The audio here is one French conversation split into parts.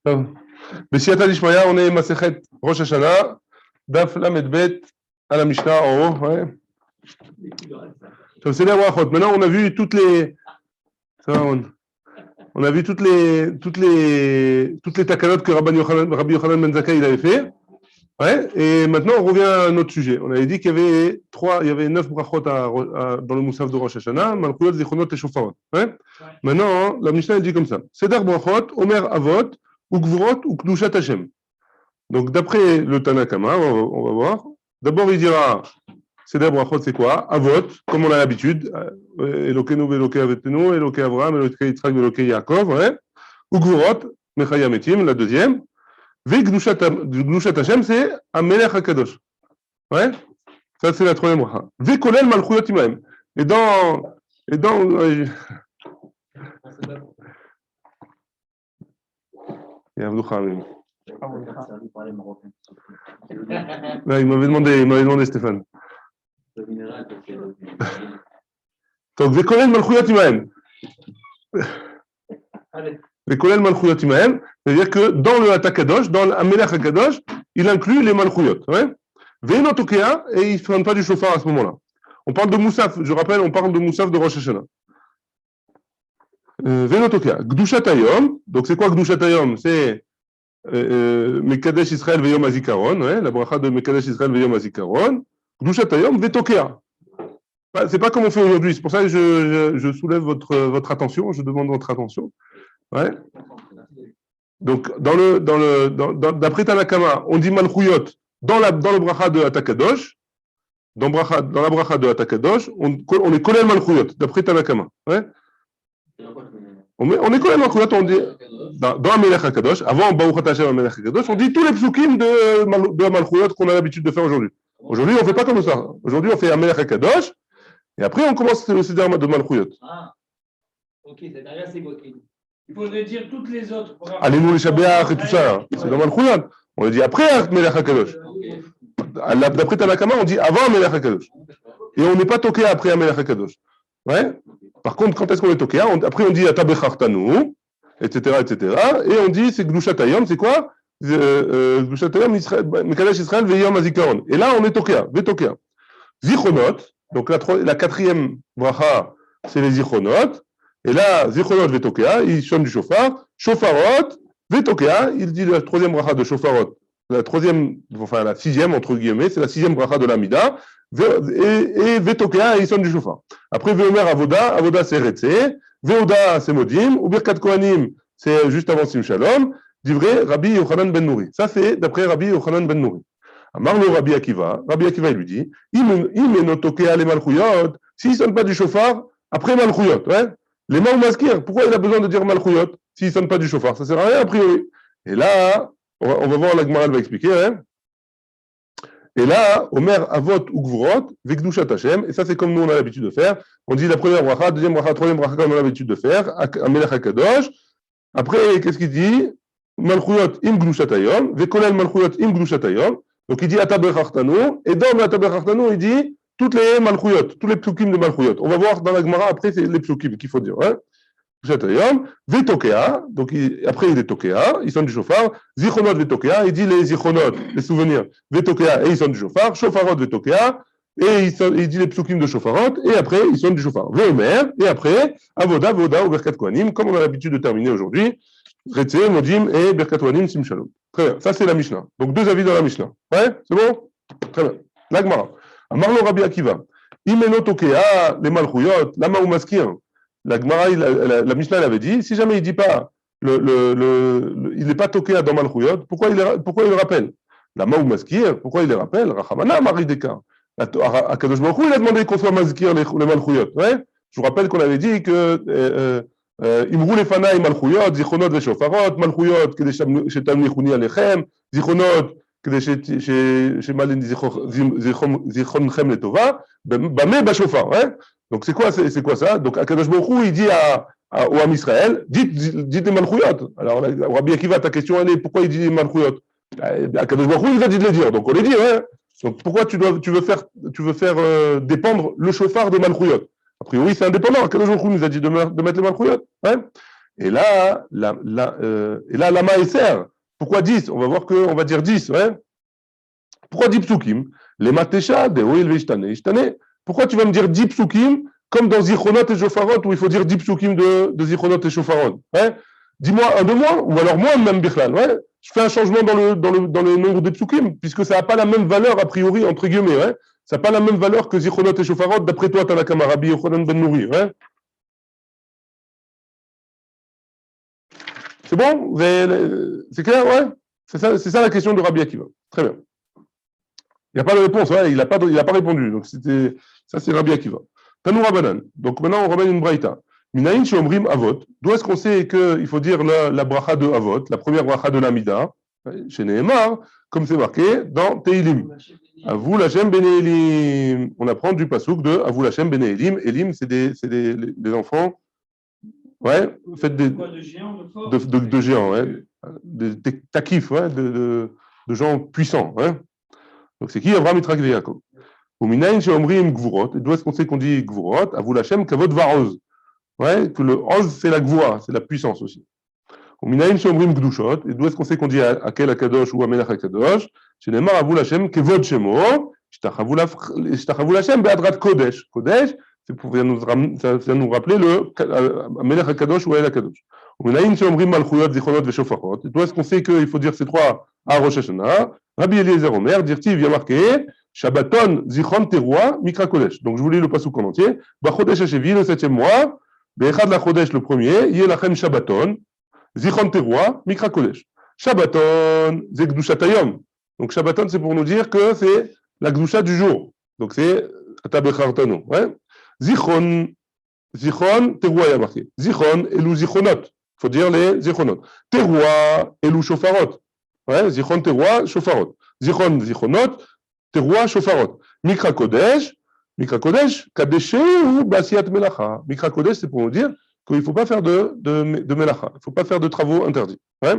טוב. בסייעתא דשמיא, on est Masechet Rosh Hashanah, Daf Lamed Bet, à la Mishnah en haut. Ouais. C'est les brachot. Maintenant, on a vu toutes les. On a vu toutes les takanot que Rabbi Yochanan Ben Zakkai il avait fait. Ouais. Et maintenant, on revient à un autre sujet. On avait dit qu'il y avait 9 brachot dans le Moussaf de Rosh Hashanah, Malchuyot, Zichronot et Shofarot. Ouais. Maintenant, la Mishnah elle dit comme ça. Seder brachot, Omer Avot, ou Gvurot, ou Kdushat Hashem. Donc, d'après le Tanakama, on va voir. D'abord, il dira Seder brachot, c'est quoi? Avot, comme on a l'habitude. Elokenu ve'elokei avetenu, Elokei Avraham, Elokei Yitzhak, Elokei Yaakov. Ouais. Ou Gvurot, Mechaya Metim, la deuxième. Gdushat Hashem, c'est Amelech HaKadosh. Ouais, ça c'est la troisième bracha. Vekolel Malchuyot Imahem. Et dans il m'avait demandé Stéphane. Donc Vekolel Malchuyot Imahem. Vekolel Malchuyot Imahem. C'est-à-dire que dans le Hatakadosh, dans l'Amelech HaKadosh, il inclut les Malchuyot. Ouais. Ve'eno tokea, et il ne prend pas du chauffard à ce moment-là. On parle de Moussaf, je rappelle, on parle de Moussaf de Rosh Hashanah. Ve'eno tokea. Gdushat Hayom, donc c'est quoi Gdushat Hayom? C'est Mekadesh Israël Ve'yom HaZikaron, ouais, la bracha de Mekadesh Israël Ve'yom HaZikaron. Gdushat Hayom, Ve'tokea. C'est pas comme on fait aujourd'hui, c'est pour ça que je soulève votre attention, je demande votre attention. Ouais. Donc, d'après Tanakama, on dit Malchuyot dans le bracha de Hatakadosh. Dans la bracha de Hatakadosh, on est collé Malchuyot, d'après Tanakama. Ouais. On est collé Malchuyot, on dit dans Amelech HaKadosh, avant Baruch Ata Hashem Amelech HaKadosh, on dit tous les psukim de Malchuyot qu'on a l'habitude de faire aujourd'hui. Aujourd'hui, on ne fait pas comme ça. Aujourd'hui, on fait Amelech HaKadosh, et après, on commence le Seder de Malchuyot. Ah, ok, c'est-à-dire c'est quoi? Il faudrait dire toutes les autres. Allez-nous les Shabbat et tout ça. C'est dans Malchuyot. On le dit après Melech HaKadosh. D'après Tanakama, on dit avant Melech HaKadosh. Et on n'est pas toqué après Melech HaKadosh. Ouais. Par contre, quand est-ce qu'on est toqué? Après, on dit Atabechartanu, etc., etc. Et on dit c'est Gdushat Hayom, c'est quoi? Gdushat Hayom, Mekadesh Israël, Ve'yom HaZikaron. Et là, on est toqué. Ve'toqué. Zichronot. Donc la quatrième bracha, c'est les Zichronot. Et là, Zichronot Vetokea, il sonne du shofar. Shofarot Vetokea, il dit la troisième bracha de Shofarot. La sixième, entre guillemets, c'est la sixième bracha de l'Amida. Et Vetokea, il sonne du shofar. Après, Veomer Avoda c'est Retse. Veoda c'est Modim. Ou Birkat Kohanim, c'est juste avant Sim Shalom. Divrei Rabbi Yochanan Ben Nouri. Ça, c'est d'après Rabbi Yochanan Ben Nouri. Amarlo Rabbi Akiva. Rabbi Akiva, il lui dit Imenotokea les Malchuyot, s'il ne sonne pas du shofar, après Malchuyot, ouais. Les mains maskir, pourquoi il a besoin de dire Malchuyot s'il ne sonne pas du shofar? Ça ne sert à rien a priori. Et là, on va voir, la Gemara va expliquer. Hein. Et là, Omer Avot ou Gvurot, Vekdushat Hashem, et ça c'est comme nous on a l'habitude de faire. On dit la première bracha, deuxième bracha, troisième bracha comme on a l'habitude de faire, Amelech HaKadosh. Après, qu'est-ce qu'il dit? Malchuyot im Gdushat Hayom, Vekolel Malchuyot im Gdushat Hayom. Donc il dit Atabechartanu, et dans Atabechartanu, il dit toutes les Malchuyot, tous les psukim de Malchuyot. On va voir dans la Gemara, après, c'est les psukim qu'il faut dire. Hein. Vetokea, donc après il est Tokea, il sonne du shofar. Zichronot Vetokea, il dit les Zichronot, les souvenirs. Vetokea, et il sonne du shofar. Shofarot Vetokea, et il dit les psukim de Shofarot, et après il sonne du shofar. Veomer, et après, Avoda, ou Birkat Kohanim, comme on a l'habitude de terminer aujourd'hui. Retse, Modim, et Birkat Kohanim, Sim Shalom. Très bien, ça c'est la Mishnah. Donc deux avis dans la Mishnah. Ouais, c'est bon? Très bien. La Gemara. Amarlo Rabbi Akiva. Imeno tokea les malchuyot, lama ou maskir. La Gemara, la Mishnah elle avait dit, si jamais il dit pas, il n'est pas tokea dans malchuyot, pourquoi il le rappelle? Lama ou maskir, pourquoi il le rappelle? Rachamana marideka. Akadosh Baruch Hu, il a demandé qu'on soit maskir les malchuyot. Ouais? Je vous rappelle qu'on avait dit que Imrou lefana et malchuyot, zichronot ve shofarot, malchuyot, que shetam nichuni alechem, zichronot, כדי שמלין זיכרונכם לטובה, במה בשופר, donc c'est quoi ça? Donc Akadosh Baruch Hu il dit au Am Israël, dites les malchuyot. Alors Rabbi Akiva, ta question elle est pourquoi il dit les malchuyot? Akadosh Baruch Hu il a dit de les dire, donc on les dit, hein. Donc pourquoi tu veux faire dépendre le shofar de malchuyot? A priori c'est indépendant, Akadosh Baruch Hu nous a dit de mettre les malchuyot, hein. Et là, lama eser. Pourquoi 10? On va voir qu'on va dire 10, ouais. Pourquoi 10 psukim? Les matesha, de oil veishtane, ishtane. Pourquoi tu vas me dire 10 psukim comme dans Zichronot et Shofarot où il faut dire 10 psukim de Zichronot et Shofarot? Ouais. Dis-moi un de moins, ou alors moins même Bichlal. Ouais. Je fais un changement dans le nombre des psukim, puisque ça n'a pas la même valeur a priori, entre guillemets. Ouais. Ça n'a pas la même valeur que Zichronot et Shofarot, d'après toi, Tanakama Rabbi Yochanan ben Nouri. Ouais. C'est bon? C'est clair? Ouais. C'est ça la question de Rabbi Akiva. Très bien. Il n'y a pas de réponse, ouais, il n'a pas répondu. Donc ça, c'est Rabbi Akiva. Tanou Rabbanan. Donc maintenant, on ramène une braïta. Minaïn Shomrim Avot. D'où est-ce qu'on sait qu'il faut dire la bracha de Avot, la première bracha de l'Amida, chez Nehemar, comme c'est marqué dans Teilim. Avou Lachem Bene Elim. On apprend du pasouk de Avou Lachem Bene Elim. Elim, c'est des enfants, ouais, faites de géants, ouais, des takifs, ouais, de gens puissants, ouais. Donc c'est qui Avraham, Yitzhak et Yaakov. Uminayin sheomrim gvurot. D'où est-ce qu'on sait qu'on dit gvurot? Avou Lachem kavod varoz. Ouais, que le oz c'est la gvura, c'est la puissance aussi. Uminayin sheomrim gdushot. Et d'où est-ce qu'on sait qu'on dit Akel Akadosh ou Amelach Akadosh? Chez Neymar Avou Lachem kevod shemo. Shtachavou Lachem be'adrat kodesh. Kodesh, ça vient nous rappeler le Amelach Akadosh ou El Akadosh. Uminayin sheomrim malchuyot zichronot ve'shofarot. D'où est-ce qu'on sait qu'il faut dire ces trois à Rosh Hashanah? Rabbi Eliezer Omer, Dirtiv, il y a marqué Shabbaton Zichron Teroua Mikra Kodesh. Donc je vous lis le passouk en entier. Bachodesh Hashevi, le 7e mois, Bechad la Chodesh, le premier, Yelachem Shabbaton, Zichron Teroua Mikra Kodesh. Shabbaton, c'est Gdushatayom. Donc Shabbaton, c'est pour nous dire que c'est la Gdusha du jour. Donc c'est Atabechartano. Ouais. Zichron Teroua, il y a marqué. Zichron, Elou Zichronot. Il faut dire les Zichronot. Teroua, Elou Shofarot. Ouais, Zichron Teroua, Shofarot. Zichron, Zichronot, Teroua, Shofarot. Mikra Kodesh, Kadeshe ou Basiat Melacha. Mikra Kodesh, c'est pour nous dire qu'il ne faut pas faire de Melacha. Il ne faut pas faire de travaux interdits. Ouais.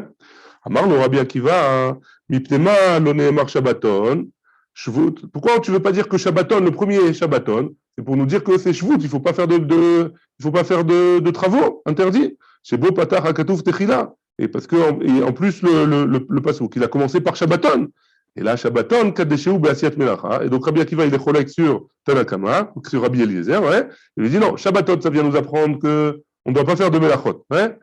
Amar le Rabbi Akiva, Miptema Loneemar Shabbaton, Shvut. Pourquoi tu ne veux pas dire que Shabbaton, le premier est Shabbaton? C'est pour nous dire que c'est Shvut, il ne faut pas faire de travaux interdits. C'est beau Patach Hakatouf Techila. Et parce que, en plus, le pasouk, il a commencé par Shabbaton. Et là, Shabbaton, Kadeshehu Be'asiat Melacha. Et donc, Rabbi Akiva, il est cholek sur Tanakama, sur Rabbi Eliezer, ouais. Il lui dit non, Shabbaton, ça vient nous apprendre qu'on ne doit pas faire de Melachot, ouais.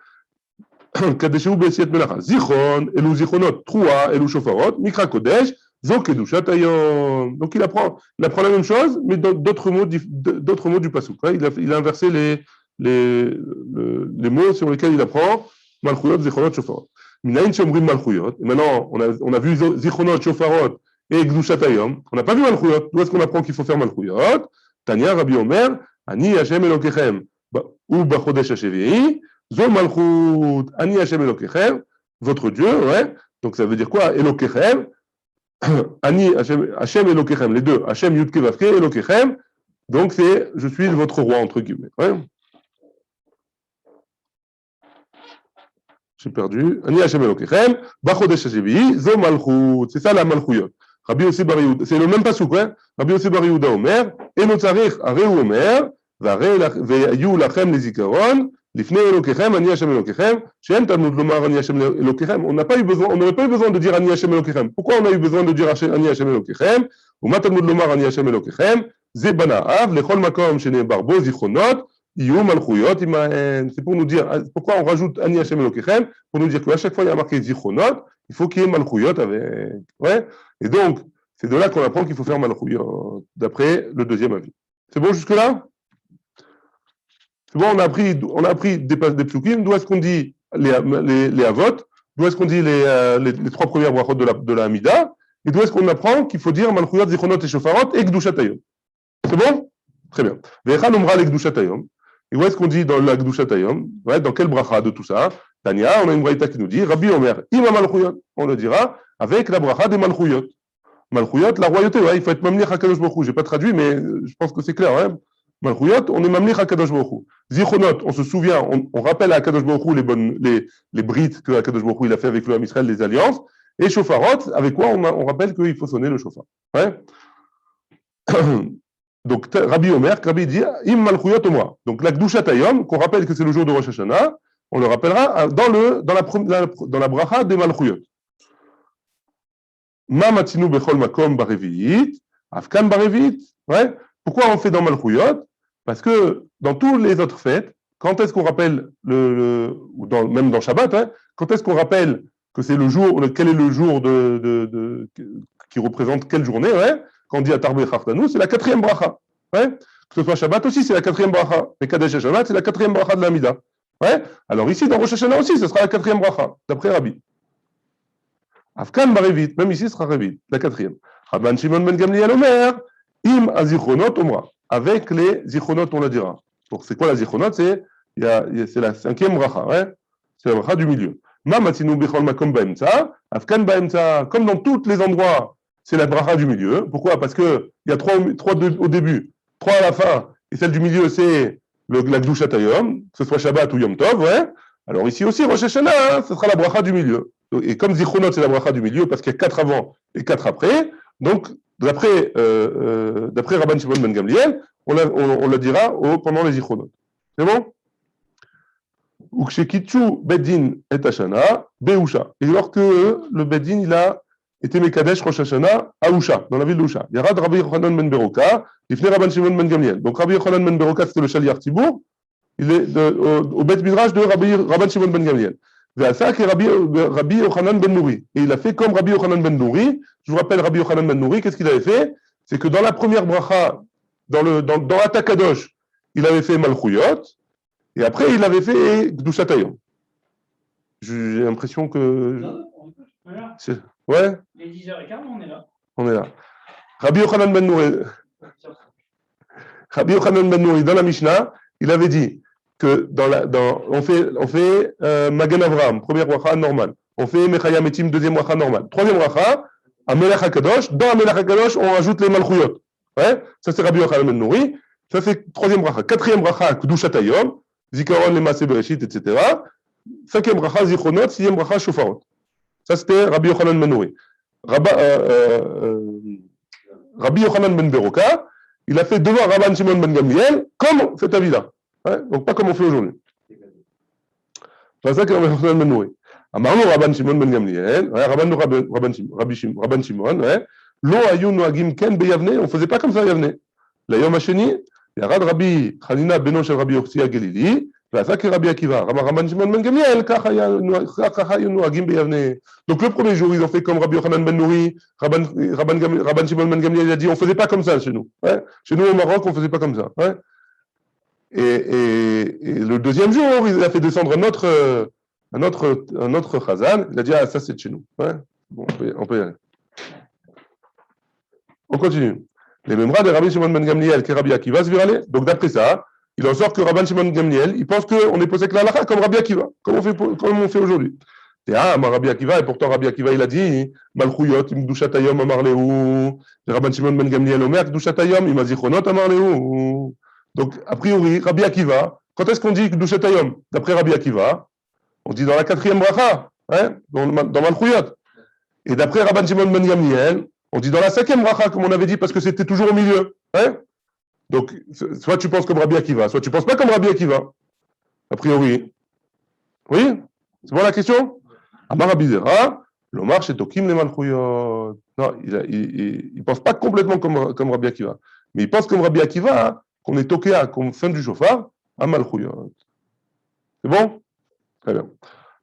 Kadeshehu Be'asiat Melacha. Zichron, Elou Zichronot, Troua, Elou Shofarot, Mikra Kodesh, Zok Kedushat Hayom. Donc, il apprend la même chose, mais d'autres mots du pasouk. Ouais. Il a inversé les mots sur lesquels il apprend. Malchuyot, Zichronot, Shofarot. Minayin Shomrim Malchuyot. Et maintenant, on a vu Zichronot, Shofarot et Gdushat Hayom. On n'a pas vu Malchuyot. D'où est-ce qu'on apprend qu'il faut faire Malchuyot? Tania, Rabbi Omer, Ani Hashem Elokechem, ou Bachodesh Hashevi, Zo Malchut, Ani Hashem Elokechem, votre Dieu, ouais. Donc ça veut dire quoi? Elokechem, Ani Hashem Elokechem, les deux, Hashem Yudke Vavke, Elokechem. Donc c'est je suis votre roi, entre guillemets. Ouais. J'ai perdu. Ani Hashem Elokechem, Bachodesh Hashevi, Zo Malchut. C'est ça la Malchuyot. Rabbi Yossi Bar Yehuda, c'est le même pasuk, hein? Rabbi Yossi Bar Yehuda Omer, Eno Tzarich, Areu Omer, Ve'ayu Lachem Lezikaron, Lifnei Elokechem, Ani Hashem Elokechem, Shem Talmud Lomar Ani Hashem Elokechem. On n'aurait pas eu besoin de dire Ani Hashem Elokechem. Pourquoi on a eu besoin de dire Ani Hashem Elokechem? Uma Talmud Lomar Ani Hashem Elokechem, Ze Bana'av, Lechol Makom Shene'bar Bo Zichronot, Iyu Malchuyot Imaen. C'est pour nous dire, pourquoi on rajoute Ani Hashem Elokechem? Pour nous dire qu'à chaque fois il y a marqué Zichronot, il faut qu'il y ait Malchuyot avec. Ouais. Et donc, c'est de là qu'on apprend qu'il faut faire Malchuyot, d'après le deuxième avis. C'est bon jusque-là? C'est bon, on a appris des psukim. D'où est-ce qu'on dit les avot? D'où est-ce qu'on dit les trois premières brachot de la Amida? Et d'où est-ce qu'on apprend qu'il faut dire Malchuyot, Zichronot et Shofarot et Gdushat Hayom? C'est bon? Très bien. Ve'echad omra le Gdushat Hayom. Et où est-ce qu'on dit dans la Gdushat Hayom? Ouais, dans quelle bracha de tout ça? Tania, on a une braïta qui nous dit Rabbi Omer, Ima Malchuyot. On le dira avec la bracha des Malchuyot. Malchuyot, la royauté, ouais, il faut être Mamlich HaKadosh Baruch Hu. Je n'ai pas traduit, mais je pense que c'est clair. Hein. Malchuyot, on est Mamlich HaKadosh Baruch Hu. Zichronot, on se souvient, on rappelle à HaKadosh Baruch Hu les brites que HaKadosh Baruch Hu il a fait avec le Ham Israël, les alliances. Et Shofarot, avec quoi on rappelle qu'il faut sonner le shofar. Ouais. Donc, Rabbi Omer, Rabbi dit Im Malchuyot au moi. Donc, la Gdushat Hayom, qu'on rappelle que c'est le jour de Rosh Hashanah, on le rappellera dans la bracha des Malchuyot. Ma matinu bechol makom bareviit, afkan bareviit. Ouais. Pourquoi on fait dans Malchuyot? Parce que dans tous les autres fêtes, quand est-ce qu'on rappelle même dans Shabbat, hein, quand est-ce qu'on rappelle que c'est le jour, quel est le jour qui représente quelle journée, ouais? Quand on dit Atar Bechartanu, c'est la 4e bracha. Ouais? Que ce soit Shabbat aussi, c'est la 4e bracha. Mais Kadesh et Shabbat, c'est la 4e bracha de l'Amida. Ouais? Alors ici, dans Rosh Hashanah aussi, ce sera la 4e bracha, d'après Rabbi. Afkan barevit, même ici, ce sera Revit, la 4e. Rabban Shimon ben Gamliel Omer, im azichronot omra. Avec les zichronot, on le dira. Donc, c'est quoi la zichronot? C'est la 5e bracha, ouais? C'est la bracha du milieu. Ma matinu bechol makom baemtsa, afkan baemtsa, comme dans tous les endroits, c'est la bracha du milieu. Pourquoi? Parce qu'il y a 3 au début, 3 à la fin, et celle du milieu, c'est la Gdushat Hayom, que ce soit Shabbat ou Yom Tov, ouais? Alors ici aussi, Rosh Hashanah, ce sera la bracha du milieu. Et comme Zichronot, c'est la bracha du milieu, parce qu'il y a 4 avant et 4 après, donc d'après Rabban Shimon ben Gamliel, on le dira pendant les Zichronot. C'est bon? Ukshekitchu Beddin et Hashana, Beusha. Et lorsque le Beddin, il a été Mekadesh Rosh Hashanah à Usha, dans la ville d'Usha. Yarad Rabbi Yochanan ben Beroka, il fait Rabban Shimon ben Gamliel. Donc Rabbi Yochanan ben Beroka, c'était le Shaliach Tibour, il est au Beth Midrash de Rabban Shimon ben Gamliel. Et Rabbi Yochanan ben Nouri. Et il a fait comme Rabbi Yochanan ben Nouri. Je vous rappelle, Rabbi Yochanan ben Nouri, qu'est-ce qu'il avait fait? C'est que dans la première bracha, dans Atakadosh, il avait fait Malchuyot, et après il avait fait Gdushat Hayom. J'ai l'impression que. Non, on est là. Ouais? Les 10h15, on est là. On est là. Rabbi Yochanan ben Nouri, dans la Mishnah, il avait dit que on fait Magen Avram, première bracha normale. On fait Mechaya Metim, deuxième bracha normale. Troisième bracha, Amelech HaKadosh. Dans Amelech HaKadosh, on rajoute les Malchuyot. Ouais? Ça, c'est Rabbi Yochanan ben Nouri. Ça, c'est troisième bracha. Quatrième bracha, Kdushat Hayom, Zikaron, les Maaseh Bereshit, etc. Cinquième bracha, Zichronot. Sixième bracha, Shofarot. Ça, c'était Rabbi Yochanan ben Nouri. Rabbi Yochanan ben Beroka, il a fait devant Rabban Shimon ben Gamliel, comme cet avis-là. Ouais, donc pas comme on fait aujourd'hui. C'est ça que Rabbi Yochanan ben Nouri. Amarno Rabban Shimon ben Gamliel, Rabban Shimon, Lo ayu noagim ken beyavne, on ne faisait pas comme ça à Yavne. La yom hasheni, yarad Rabbi Hanina beno shel Rabbi Yochsi Galili, ועשה כרבי עקיבא, רבן שמעון בן גמליאל, ככה היו נוהגים ביבנה. Donc le premier jour, ils ont fait comme Rabbi Yochanan ben Nouri, Rabban Shimon ben Gamliel, il a dit, on ne faisait pas comme ça chez nous. Ouais. Chez nous au Maroc, on ne faisait pas comme ça. Ouais. Et le deuxième jour, il a fait descendre un autre chazan, il a dit, ah, ça c'est de chez nous. Ouais. Bon, on peut y aller. On continue. Les memras de Rabbi Shimon ben Gamliel, qui est Rabbi Akiva, se virale. Donc d'après ça, il en sort que Rabban Shimon ben Gamliel, il pense qu'on est posé que la halakha comme Rabbi Akiva, comme on fait aujourd'hui. Et Rabbi Akiva, et pourtant Rabbi Akiva, il a dit, Malchuyot, im Gdushat Hayom amar lehu, Rabban Shimon ben Gamliel omer, Gdushat Hayom, im Azichronot amar lehu. Donc, a priori, Rabbi Akiva, quand est-ce qu'on dit Gdushat Hayom? D'après Rabbi Akiva, on dit dans la 4e bracha, hein, dans Malchuyot. Et d'après Rabban Shimon ben Gamliel, on dit dans la 5e bracha, comme on avait dit, parce que c'était toujours au milieu. Hein. Donc, soit tu penses comme Rabbi Akiva, soit tu ne penses pas comme Rabbi Akiva. A priori. Oui? C'est bon la question? Amar Rabbi Zera, l'Omar chez Tokim les Malchuyot. Non, il ne pense pas complètement comme Rabbi Akiva. Mais il pense comme Rabbi Akiva, hein, qu'on est toqué comme fin du chauffard à Malchuyot. C'est bon? Très bien.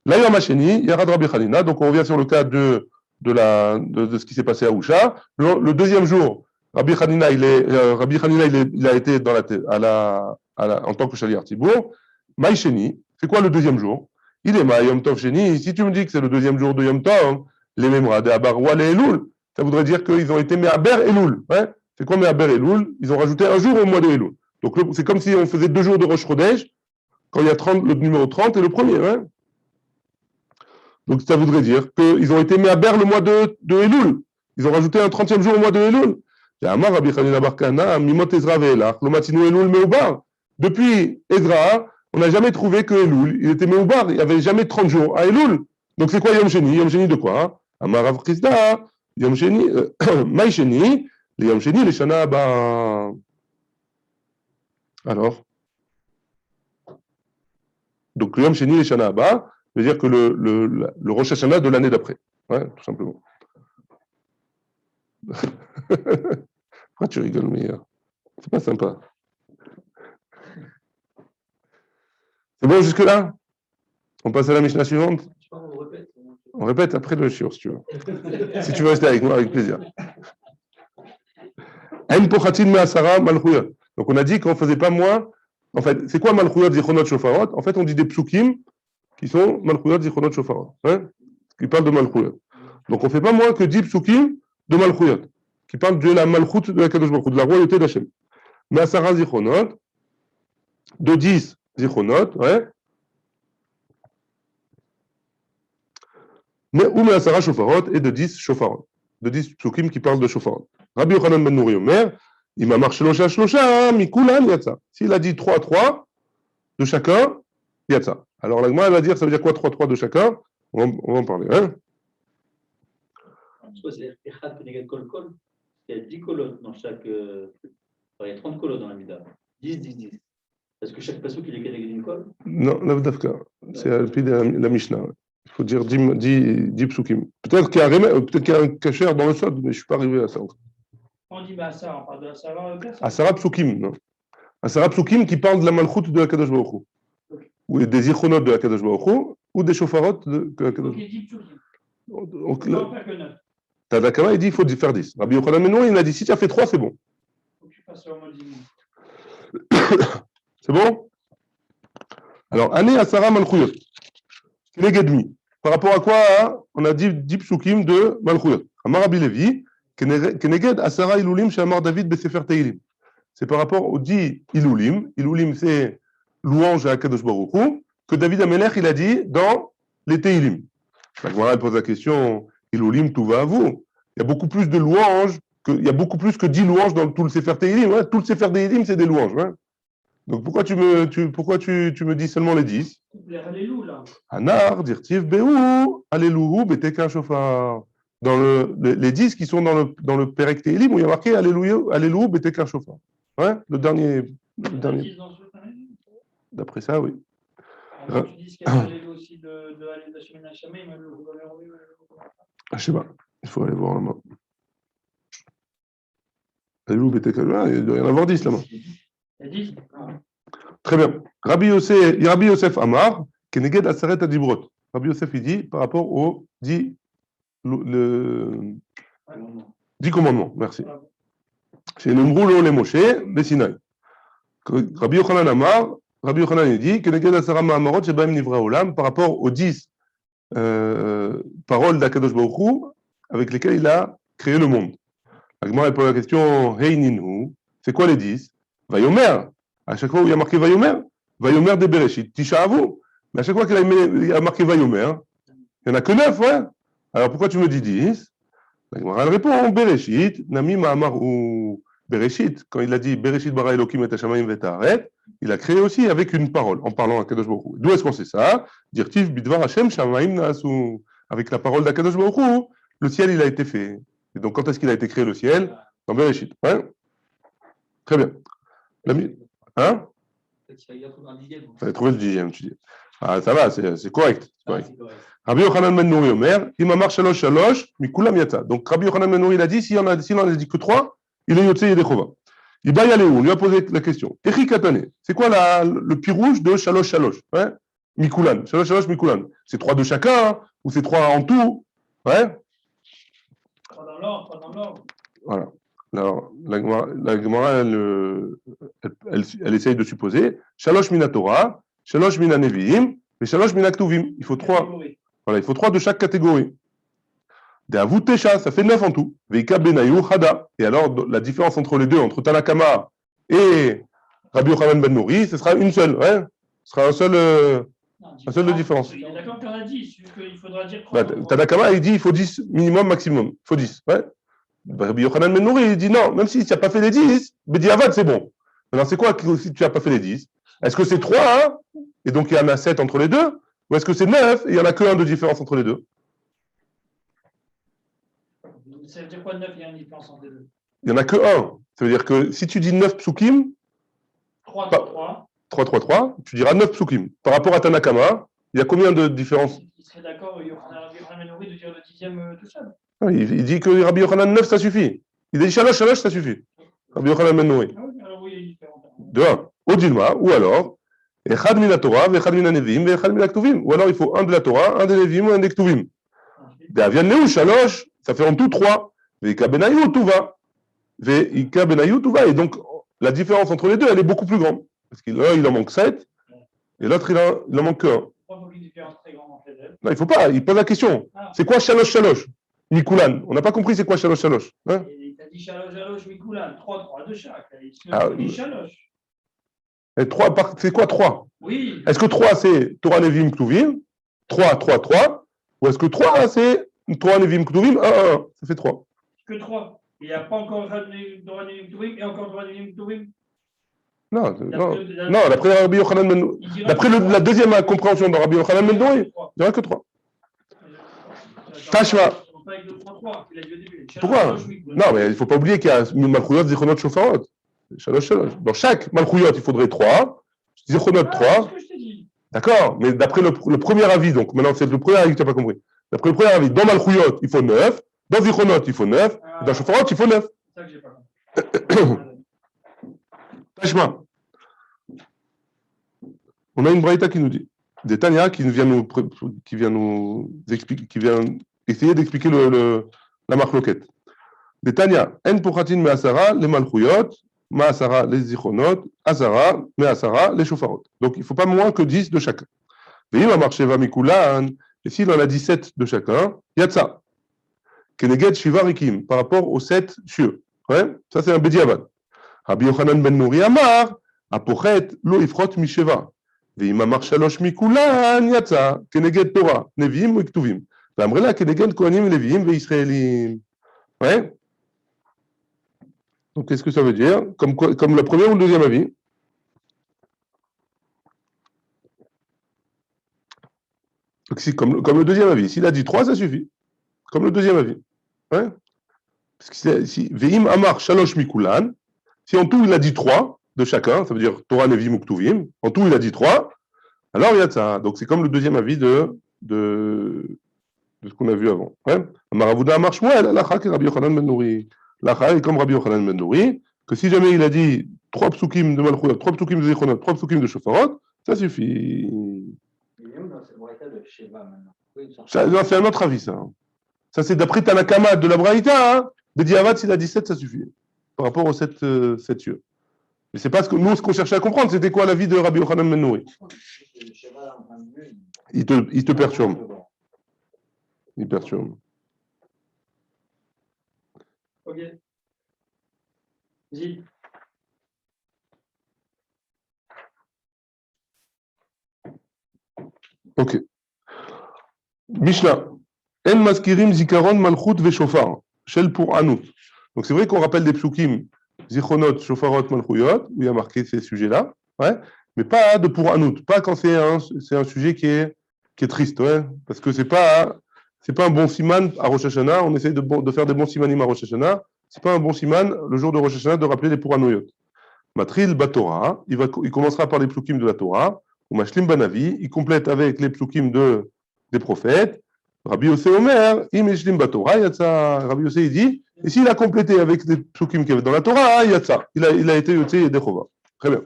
Là, il y a Macheni, il y a Rabbi Hanina. Donc, on revient sur le cas de ce qui s'est passé à Usha. Le deuxième jour, Rabbi Hanina, il a été en tant que Shaliach Tibour. Maïcheni, c'est quoi le deuxième jour? Il est Yom Tov Sheni. Si tu me dis que c'est le deuxième jour de Yom Tov, les Memra de Abarwa les Elul, ça voudrait dire qu'ils ont été Me'aber Elul. Hein? C'est quoi Me'aber Elul? Ils ont rajouté un jour au mois de Elul. Donc c'est comme si on faisait 2 jours de Rosh Chodesh, quand il y a le numéro 30 et le premier. Hein? Donc ça voudrait dire qu'ils ont été Me'aber le mois de Elul. Ils ont rajouté un 30e jour au mois de Elul. Depuis Ezra, on n'a jamais trouvé que Elul, il était Meubar, il n'y avait jamais 30 jours à Elul. Donc c'est quoi Yom Sheni? Yom Sheni de quoi? Amar Rav Chisda, Yom Sheni, Maï Sheni, les Yom Sheni, les Shana Abba. Alors Donc, le Yom Sheni et Shana Abba veut dire que le Rosh Hashanah de l'année d'après. Ouais, tout simplement. Pourquoi tu rigoles, mais c'est pas sympa. C'est bon jusque-là? On passe à la Mishnah suivante? On répète après le shiur, si tu veux. Si tu veux rester avec moi, avec plaisir. Donc on a dit qu'on ne faisait pas moins. En fait, c'est quoi Malchuyot Zichronot Shofarot? En fait, on dit des psukim qui sont Malchuyot Zichronot Shofarot. Hein, qui parlent de Malchuyot. Donc on ne fait pas moins que 10 psukim de Malchuyot, qui parlent de la Malchut de la Kadosh Baruch Hu, de la royauté d'Hachem. Me'asara Zichronot, de 10 Zichronot, ouais. Ou Me'asara Shofarot et de 10 Shofarot. De 10 psukim qui parlent de Shofarot. Rabbi Yochanan ben Nouri Omer, il m'a marché Shlosha, Mikulan, Yatsa. S'il a dit 3 de chacun, Yatsa. Alors la Gemara va dire, ça veut dire quoi 3 de chacun? On va en parler. Hein? C'est Echad Keneged Kol Kol. Il y a 10 colonnes dans chaque. Il y a 30 colonnes dans la Mida. 10, 10, 10. Est-ce que chaque pasouk il est Keneged une colle? Non, l'Avdavka. C'est à l'épée de la Mishnah. Il faut dire 10 psukim. Peut-être qu'il y a un kasher dans le sod, mais je ne suis pas arrivé à ça. On dit Asara, on parle de Asara. Asara psukim, non. Asara psukim qui parle de la malchut de la Kadosh Baruch Hu. Ou des ichonot de la Kadosh Baruch Hu, ou des shofarot de la Kadosh Baruch Hu. Donc, Tadakama, il dit il faut faire 10. Rabbi Yochanan ben Nouri, il a dit si tu as fait 3, c'est bon. Faut que tu fasses au mode divin. C'est bon? Alors, Ané Asara Malchuyot. Kenegedmi. Par rapport à quoi on a dit 10 psukim de Malchuyot. Amar Rabbi Levi, Keneged Asara Ilulim Shamar David Besefer Teilim. C'est par rapport aux 10 Ilulim. Ilulim, c'est louange à Kadosh Baruch Hu, que David Amelech, il a dit dans les Teilim. La Gemara pose la question, Ilulim, tout va à vous. Il y a beaucoup plus de louanges, il y a beaucoup plus que 10 louanges dans tout le Sefer Teilim. Hein. Tout le Sefer Teilim, c'est des louanges. Hein. Donc pourquoi tu me dis seulement les 10? Les Alléluia, là. Anar, dirtiv, Beou, Alléluia, Beteka Shofar. Dans les 10 qui sont dans le Perek Teilim, où il y a marqué Alléluia, Beteka Shofar. Ouais, le dernier. D'après ça, oui. Alors, tu dis qu'il y a Alléluia aussi de Alléluia Shemin Hashamim, mais le gouvernement. Je ne sais pas, il faut aller voir là-bas. Alléluia, Beteka Shofar, il doit y en avoir 10 là-bas. Il y a 10. Très bien. Rabbi Yosef Amar, Keneged Aseret Adibrot. Rabbi Yosef, il dit par rapport aux 10 commandements. Merci. Chez Nemroulo les Moshe, les Sinaï. Rabbi Yochanan Amar, Rabbi Yochanan, il dit Keneged Asara Ma'amarot Shebaim Nivra Olam, par rapport aux 10 paroles d'Akadosh Baruch Hu avec lesquelles il a créé le monde. La Gemara pose la question Hey Ninhu, c'est quoi les 10? Vayomer. À chaque fois où il y a marqué Vayomer, Vayomer de Bereshit, Tisha Avu. Mais à chaque fois qu'il y a marqué Vayomer, il n'y en a que 9, ouais. Alors pourquoi tu me dis 10? La Gemara répond Bereshit, Nami Ma'amar ou Bereshit. Quand il a dit Bereshit bara Elokim et Hashamayim v'ta'aret, il a créé aussi avec une parole, en parlant à Kadosh Baruch Hu. D'où est-ce qu'on sait ça? Dirtiv bidvar Hashem shamayim na'asu. Avec la parole d'Akadosh Baruch Hu, le ciel il a été fait. Et donc quand est-ce qu'il a été créé le ciel? Dans Bereshit. Ouais. Très bien. Hein? Il fallait trouver le 10e, tu dis. Ah, ça va, c'est correct. Rabbi Yochanan ben Nouri Omer, Imamar Shalosh Shalosh, Mikulam Yatsa. Donc Rabbi Yochanan ben Nouri, il a dit, s'il n'en a dit que 3, il est Yotse Yedechova. Il va y aller où? On lui a posé la question. Echi Katane, c'est quoi le pi rouge de Shalosh Shalosh? Hein? Mikulan. Shalosh Shalosh Mikulan. C'est 3 de chacun, hein? Ou c'est 3 en tout? Ouais? Pas dans l'ordre. Voilà. Alors, la Gemara, elle essaye de supposer Shalosh mina Torah, Shalosh mina Nevi'im, et Shalosh mina Ktuvim. Il faut 3. Voilà, il faut 3 de chaque catégorie. De Avut Tesha, ça fait 9 en tout. Veika Benayu Hada. Et alors, la différence entre les deux, entre Tanakama et Rabbi Yochanan ben Nouri, ce sera une seule. Ouais? Ce sera un seul de différence. Il est d'accord qu'il y en a 10, il faudra dire quoi? Tanakama, il dit il faut 10 minimum, maximum. Il faut 10. Ouais? Rabbi Yochanan ben Nouri, il dit non, même si tu n'as pas fait les 10, Bediavad, c'est bon. Alors, c'est quoi si tu n'as pas fait les 10? Est-ce que c'est 3, hein, et donc il y en a 7 entre les deux? Ou est-ce que c'est 9 et il n'y en a que 1 de différence entre les deux? Ça veut dire quoi 9, il y a une différence entre les deux? Il n'y en a que 1. Ça veut dire que si tu dis 9 psukim, 3 dans 3. 3, 3, 3, tu diras 9 psukim. Par rapport à Tanakama, il y a combien de différences? Il serait d'accord, Yochanan Ben Nouri, de dire le 10e tout seul. Il dit que Rabbi Yochanan 9, ça suffit. Il dit Shalosh, Shalosh, ça suffit. Rabbi Yochanan Ben Nouri. Ah oui, alors oui, il est différent. De un, au Dilma, ou alors, Echad min Torah, Echad min Nevim, Echad min Aktuvim. Ou alors il faut un de la Torah, un des Nevim, un des Ktuvim. D'avian Neu, Shalosh, ça fait en tout 3. Veika Benayu, Tuva. Veika Benayu, Tuva. Et donc, la différence entre les deux, elle est beaucoup plus grande. Parce qu'il il en manque 7, et l'autre, il en manque que 1. Pourquoi il y a une différence très grande entre les deux? Non, il ne faut pas, il pose la question. Ah. C'est quoi Shalosh, Shalosh? Mikulan. On n'a pas compris c'est quoi Shalosh, Shalosh. Hein? Il t'a dit Shalosh, Shalosh, Mikulan, 3, 3 de chaque. Ah, Il dit Shalosh. Et 3, c'est quoi 3? Oui. Est-ce que 3, c'est Torah Nevim Ktuvim? 3, 3, 3. Ou est-ce que 3, c'est Torah Nevim Ktuvim? 1, 1. Ça fait 3. Que 3. Il n'y a pas encore Torah Nevim Ktuvim et encore Torah Nevim Ktuvim. Non, non, d'après Rabbi Yochanan Ben Nouri. D'après la deuxième compréhension de Rabbi Yochanan Ben Nouri, il n'y aura que 3. Tashma. Pourquoi? Non, mais il ne faut pas oublier qu'il y a Malchuyot, Zichronot, Shofarot. Shalosh, Shalosh. Dans chaque Malchuyot, il faudrait 3. Zichronot, 3. D'accord, mais d'après le premier avis, donc maintenant c'est le premier avis que tu n'as pas compris. D'après le premier avis, dans Malchuyot, il faut 9. Dans Zichronot, il faut 9. Dans Shofarot, il faut 9. C'est ça que j'ai pas compris. Tashma. On a une braïta qui nous dit, des Tanya qui vient nous expliquer, qui vient essayer d'expliquer la marloquette. Des Tanya, en pochatin me'asara les malchuyot, ma'asara les zichronot, asara me'asara les shofarot. Donc il ne faut pas moins que 10 de chacun. Ve'im amar sheva mikulan, et s'il en a 17 de chacun, yatsa. Keneged shiva rikim, par rapport aux 7 cieux. Ouais, ça c'est un bediavad. Rabbi Yochanan Ben Nouri amar, apochet lo ifrot misheva. ואם אמר 3 מכולן יצא כנגד תורה, נביאים וכתובים. ואמר לה כנגד כהנים לוויים וישראלים. Ouais. Donc qu'est-ce que ça veut dire? Comme le premier ou le deuxième avis? Donc, si, comme le deuxième avis. S'il a dit 3, ça suffit. Comme le deuxième avis. Ouais. Parce que si Veim Amar Shalosh Mikulan, si en tout il a dit 3 de chacun, ça veut dire Torah, Nevim ou Ktuvim, en tout il a dit 3, alors il y a ça. Donc c'est comme le deuxième avis de ce qu'on a vu avant. Amaravouda Amar Shmuel, Lacha que Rabbi Yochanan Ben Nouri. Lacha est comme Rabbi Yochanan Ben Nouri, que si jamais il a dit 3 psukim de Malchuyot, 3 psukim de Zichronot, 3 psukim de Shofarot, ça suffit. Non, c'est un autre avis, ça. Ça, c'est d'après Tanakama de la Braïta. Hein. Bediavad, s'il a 17, ça suffit. Par rapport aux 7 yeux. Mais c'est pas ce qu'on cherchait à comprendre. C'était quoi l'avis de Rabbi Yochanan Ben Nouri? Il te perturbe. Il perturbe. Ok. Vas-y. Ok. Mishnah. En maskirim zikaron malchut veshofar. Shel pour anout. Donc c'est vrai qu'on rappelle des psukim, zichronot, shofarot, malchuyot, où il y a marqué ces sujets-là, ouais, mais pas de pour anout, pas quand c'est un sujet qui est triste, ouais, parce que c'est pas un bon siman à Rosh Hashanah. On essaie de faire des bons simanim à Rosh Hashanah. C'est pas un bon siman le jour de Rosh Hashanah de rappeler les pour anouyot. Matril batora, il commencera par les psukim de la Torah, ou mashlim banavi, il complète avec les psukim des prophètes. Rabbi Yossé Omer, imeshlim batora, yatsa. Rabbi Yossé il dit, et s'il a complété avec les psukim qu'il y avait dans la Torah, yatsa. Il a été yotzé yedechova. Très bien.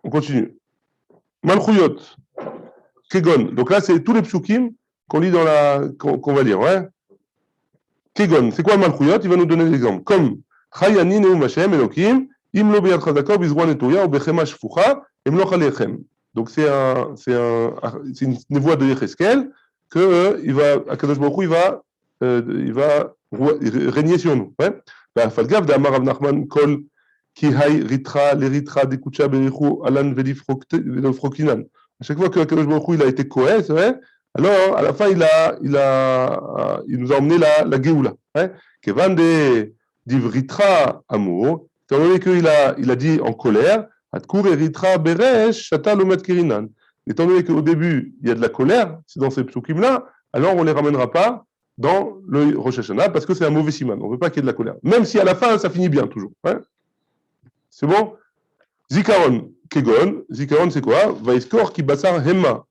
On continue. Malchuyot, Kegon. Donc là, c'est tous les psukim qu'on lit qu'on va lire, ouais. Kegon, c'est quoi Malchuyot? Il va nous donner des exemples. Comme Chayani Neum Hashem Elokim, Im lo beyad chazaka bizroa netuya ou bechema shfucha, im lo chalechem. Donc c'est une névoie de Yecheskel que Akadosh Baruch Hu, il va régner sur nous. Falgav de Amar Rav Nachman kol ki hay ritra l'eritra dekucha berichu alan velifrokinan. À chaque fois que Akadosh Baruch Hu il a été coës, alors à la fin il nous a emmené la Géoula. Kevan de divritra amour, étant donné qu'il a dit en colère. Étant donné qu'au début, il y a de la colère, c'est dans ces psukim-là, alors on ne les ramènera pas dans le Rosh Hashanah parce que c'est un mauvais siman. On ne veut pas qu'il y ait de la colère. Même si à la fin, ça finit bien toujours. Ouais. C'est bon? Zikaron, Kegon. Zikaron, c'est quoi? Vaiskor, Kibassar, Hema.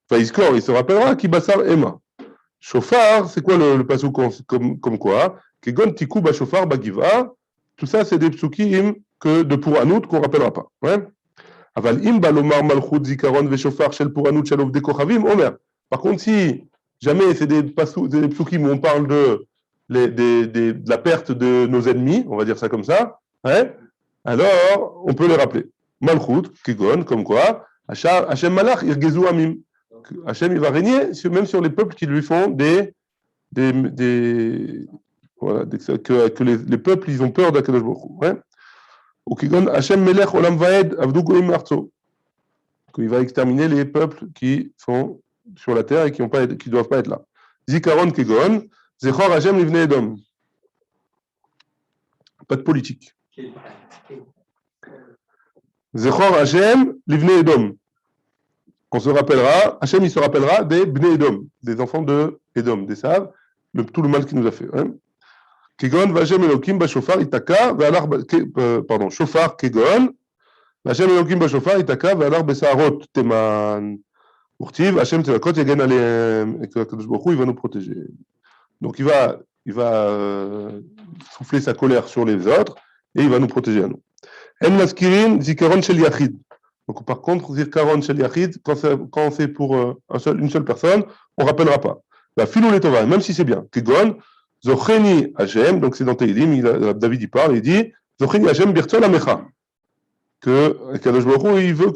Vaiskor, il se rappellera, Kibassar, Hema. Shofar, c'est quoi le pasuk comme quoi? Kegon, Tikou, Bashofar, Bagiva. Tout ça, c'est des psukim que de Pouranout qu'on ne rappellera pas. Ouais? Aval im balomar malchut zikaron veshofar shel Pouranout shel ovdei kochavim, Omer. Par contre, si jamais c'est des psukim où on parle de la perte de nos ennemis, on va dire ça comme ça, ouais? Alors on peut les rappeler. Malchut, Kegon, comme quoi, Hachem Malach, Irgezu Amim. Hachem, il va régner même sur les peuples qui lui font voilà, que les peuples, ils ont peur d'Akadosh Baruch Hu. Ouais? Ou Kegon, Hachem Melech Olam Vaed, Avdu Goim Arzo. Qu'il va exterminer les peuples qui sont sur la terre et qui ne doivent pas être là. Zikaron Kegon, Zechor Hachem Livnei Edom. Pas de politique. Zechor Hachem Livnei Edom. On se rappellera, Hachem il se rappellera des Bnei Edom, des enfants de Edom, des Sav, tout le mal qu'il nous a fait. Hein. Kegon Vachem Elokim Bashofar Itaka, pardon, Shofar Kegon, Vachem Elokim Bashofar Itaka, Ve'alar Besaarot Teman. Urtiv, Hachem Tzevakot Yagen Aleem, et que Kadosh Baruch Hu, il va nous protéger. Donc il va souffler sa colère sur les autres et il va nous protéger à nous. En Maskirin Zikaron Shel Yachid. Donc par contre, Zikaron Shel Yachid, quand c'est pour une seule personne, on ne rappellera pas. La Filou Letova, même si c'est bien. Kegon, Zocheni Hachem, donc c'est dans Teilim, David y parle, il dit Zocheni Hachem Birtzol Amecha. Que Kadosh Baruch Hu, il veut